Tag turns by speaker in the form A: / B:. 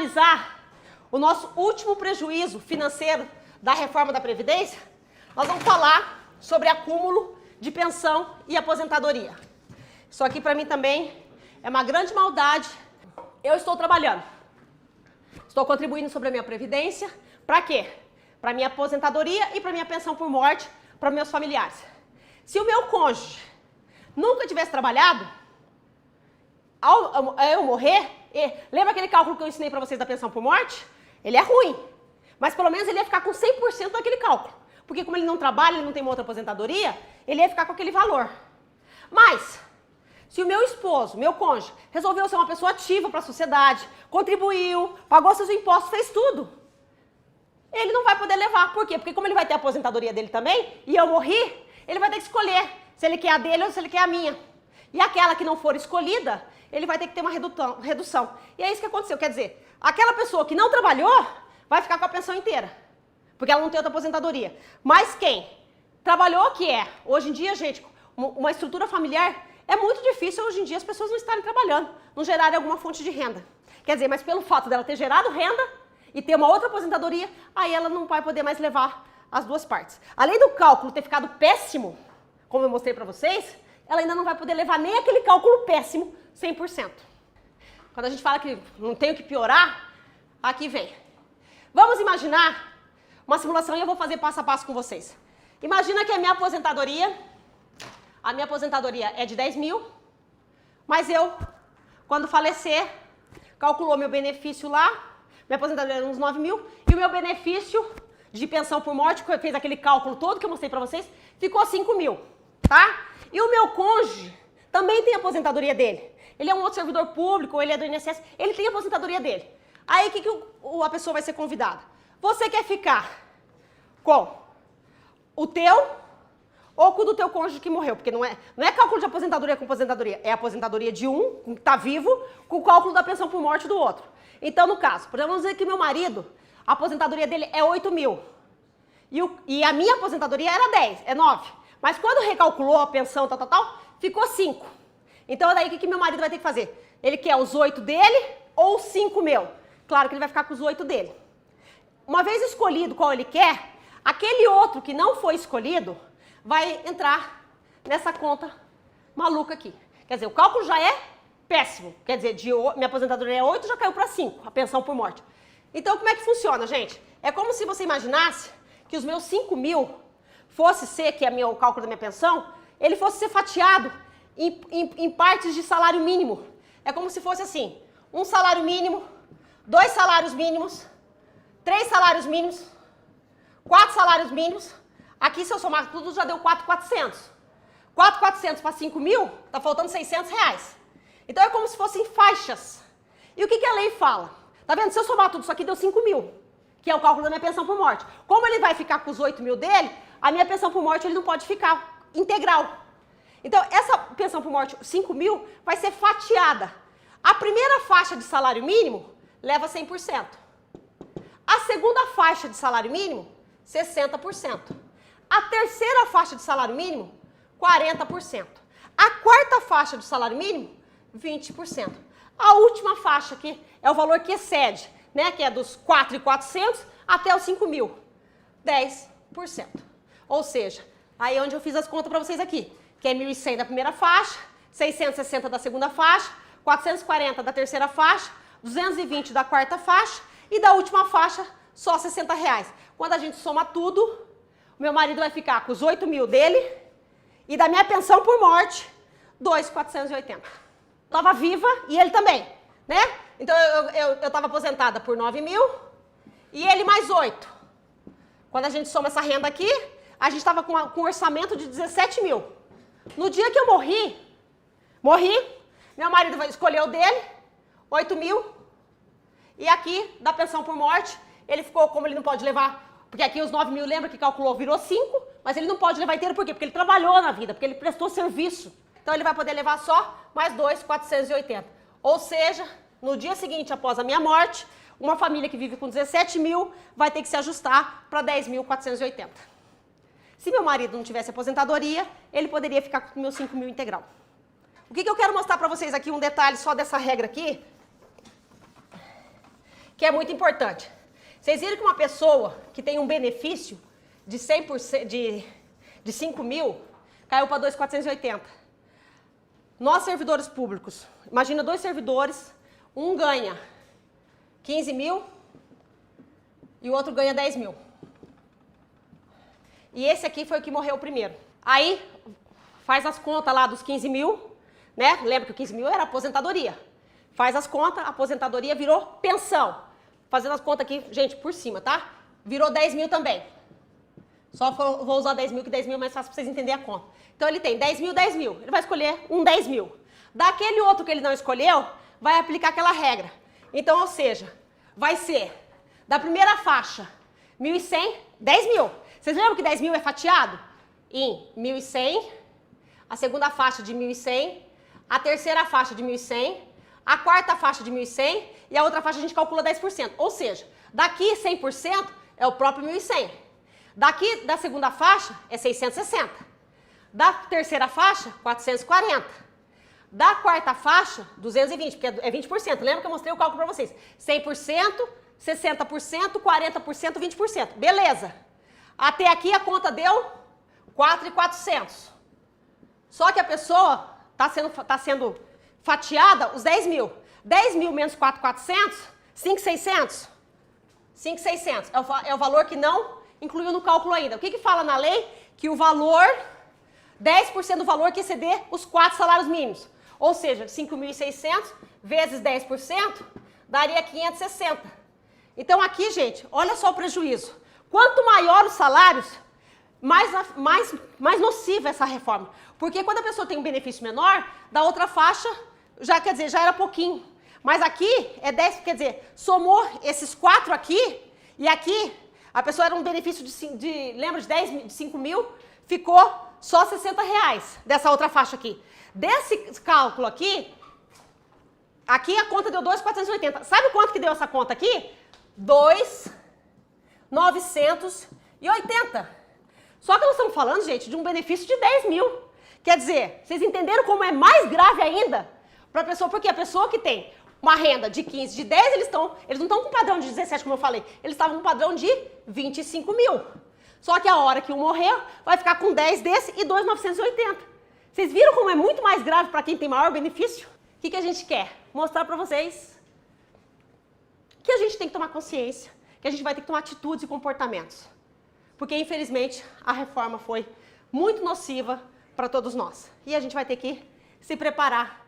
A: finalizar o nosso último prejuízo financeiro da reforma da Previdência, nós vamos falar sobre acúmulo de pensão e aposentadoria. Isso aqui para mim também é uma grande maldade. Eu estou trabalhando, estou contribuindo sobre a minha Previdência, para quê? Para minha aposentadoria e para minha pensão por morte para meus familiares. Se o meu cônjuge nunca tivesse trabalhado, ao eu morrer, lembra aquele cálculo que eu ensinei para vocês da pensão por morte? Ele é ruim, mas pelo menos ele ia ficar com 100% daquele cálculo. Porque como ele não trabalha, ele não tem uma outra aposentadoria, ele ia ficar com aquele valor. Mas, se o meu esposo, meu cônjuge, resolveu ser uma pessoa ativa para a sociedade, contribuiu, pagou seus impostos, fez tudo, ele não vai poder levar. Por quê? Porque como ele vai ter a aposentadoria dele também, e eu morri, ele vai ter que escolher se ele quer a dele ou se ele quer a minha. E aquela que não for escolhida, ele vai ter que ter uma redução. E é isso que aconteceu. Quer dizer, aquela pessoa que não trabalhou vai ficar com a pensão inteira, porque ela não tem outra aposentadoria. Mas quem trabalhou, que é, hoje em dia, gente, uma estrutura familiar, é muito difícil hoje em dia as pessoas não estarem trabalhando, não gerarem alguma fonte de renda. Quer dizer, mas pelo fato dela ter gerado renda e ter uma outra aposentadoria, aí ela não vai poder mais levar as duas partes. Além do cálculo ter ficado péssimo, como eu mostrei para vocês, ela ainda não vai poder levar nem aquele cálculo péssimo 100%. Quando a gente fala que não tem o que piorar, aqui vem. Vamos imaginar uma simulação e eu vou fazer passo a passo com vocês. Imagina que a minha aposentadoria é de 10 mil, mas eu, quando falecer, calculou meu benefício lá, minha aposentadoria era uns 9 mil, e o meu benefício de pensão por morte, que fez aquele cálculo todo que eu mostrei para vocês, ficou 5 mil, tá? E o meu cônjuge também tem a aposentadoria dele. Ele é um outro servidor público, ou ele é do INSS, ele tem a aposentadoria dele. Aí o que a pessoa vai ser convidada? Você quer ficar com o teu ou com o do teu cônjuge que morreu? Porque não é cálculo de aposentadoria com aposentadoria, é a aposentadoria de um, que está vivo, com o cálculo da pensão por morte do outro. Então, no caso, por exemplo, vamos dizer que meu marido, a aposentadoria dele é 8 mil. E a minha aposentadoria era 10, é 9. Mas quando recalculou a pensão, ficou 5. Então, daí o que meu marido vai ter que fazer? Ele quer os 8 dele ou os 5 meu? Claro que ele vai ficar com os 8 dele. Uma vez escolhido qual ele quer, aquele outro que não foi escolhido vai entrar nessa conta maluca aqui. Quer dizer, o cálculo já é péssimo. Quer dizer, minha aposentadoria é 8, já caiu para 5, a pensão por morte. Então, como é que funciona, gente? É como se você imaginasse que os meus 5 mil fosse ser, que é o cálculo da minha pensão, ele fosse ser fatiado em partes de salário mínimo. É como se fosse assim, um salário mínimo, 2 salários mínimos, 3 salários mínimos, 4 salários mínimos. Aqui, se eu somar tudo, já deu 4.400. 4.400 para 5 mil, tá faltando 600 reais. Então, é como se fossem faixas. E o que a lei fala? Tá vendo? Se eu somar tudo isso aqui, deu 5 mil, que é o cálculo da minha pensão por morte. Como ele vai ficar com os 8 mil dele, a minha pensão por morte ele não pode ficar integral. Então, essa pensão por morte, 5 mil, vai ser fatiada. A primeira faixa de salário mínimo leva 100%. A segunda faixa de salário mínimo, 60%. A terceira faixa de salário mínimo, 40%. A quarta faixa de salário mínimo, 20%. A última faixa aqui é o valor que excede, né, que é dos 4.400 até os 5 mil, 10%. Ou seja, aí é onde eu fiz as contas para vocês aqui, que é 1.100 da primeira faixa, 660 da segunda faixa, 440 da terceira faixa, 220 da quarta faixa e da última faixa só 60 reais. Quando a gente soma tudo, o meu marido vai ficar com os 8 mil dele e da minha pensão por morte, 2.480. Estava viva e ele também, né? Então eu estava aposentada por 9 mil e ele mais 8. Quando a gente soma essa renda aqui, a gente estava com um orçamento de 17 mil. No dia que eu morri, meu marido vai escolher o dele, 8 mil, e aqui, da pensão por morte, ele ficou, como ele não pode levar, porque aqui os 9 mil, lembra que calculou, virou 5, mas ele não pode levar inteiro, por quê? Porque ele trabalhou na vida, porque ele prestou serviço. Então ele vai poder levar só mais 2.480. Ou seja, no dia seguinte, após a minha morte, uma família que vive com 17 mil vai ter que se ajustar para 10.480. Se meu marido não tivesse aposentadoria, ele poderia ficar com meus 5 mil integral. O que eu quero mostrar para vocês aqui, um detalhe só dessa regra aqui, que é muito importante. Vocês viram que uma pessoa que tem um benefício de 100%, de 5 mil, caiu para 2.480. Nós, servidores públicos, imagina 2 servidores, um ganha 15 mil e o outro ganha 10 mil. E esse aqui foi o que morreu primeiro. Aí, faz as contas lá dos 15 mil, né? Lembra que o 15 mil era aposentadoria. Faz as contas, a aposentadoria virou pensão. Fazendo as contas aqui, gente, por cima, tá? Virou 10 mil também. Só vou usar 10 mil, que 10 mil é mais fácil para vocês entenderem a conta. Então, ele tem 10 mil, 10 mil. Ele vai escolher um 10 mil. Daquele outro que ele não escolheu, vai aplicar aquela regra. Então, ou seja, vai ser da primeira faixa, 1.100, 10 mil. Vocês lembram que 10 mil é fatiado? Em 1.100, a segunda faixa de 1.100, a terceira faixa de 1.100, a quarta faixa de 1.100 e a outra faixa a gente calcula 10%. Ou seja, daqui 100% é o próprio 1.100. Daqui da segunda faixa é 660. Da terceira faixa, 440. Da quarta faixa, 220, porque é 20%. Lembra que eu mostrei o cálculo para vocês? 100%, 60%, 40%, 20%. Beleza. Até aqui a conta deu 4.400. Só que a pessoa está sendo fatiada os 10 mil. 10 mil menos 4.400, 5.600. 5.600 é o valor que não incluiu no cálculo ainda. O que fala na lei? Que o valor, 10% do valor que exceder os 4 salários mínimos. Ou seja, 5.600 vezes 10% daria 560. Então aqui, gente, olha só o prejuízo. Quanto maior os salários, mais nociva essa reforma. Porque quando a pessoa tem um benefício menor, da outra faixa, já quer dizer, já era pouquinho. Mas aqui é 10, quer dizer, somou esses 4 aqui, e aqui a pessoa era um benefício lembra, de 5 mil, ficou só R$60 dessa outra faixa aqui. Desse cálculo aqui a conta deu 2.480. Sabe quanto que deu essa conta aqui? 2.980. Só que nós estamos falando, gente, de um benefício de 10 mil. Quer dizer, vocês entenderam como é mais grave ainda para a pessoa? Porque a pessoa que tem uma renda de 15, de 10, eles não estão com padrão de 17, como eu falei. Eles estavam com padrão de 25 mil. Só que a hora que um morrer, vai ficar com 10 desse e 2.980. Vocês viram como é muito mais grave para quem tem maior benefício? O que a gente quer? Mostrar para vocês que a gente tem que tomar consciência, que a gente vai ter que tomar atitudes e comportamentos. Porque, infelizmente, a reforma foi muito nociva para todos nós. E a gente vai ter que se preparar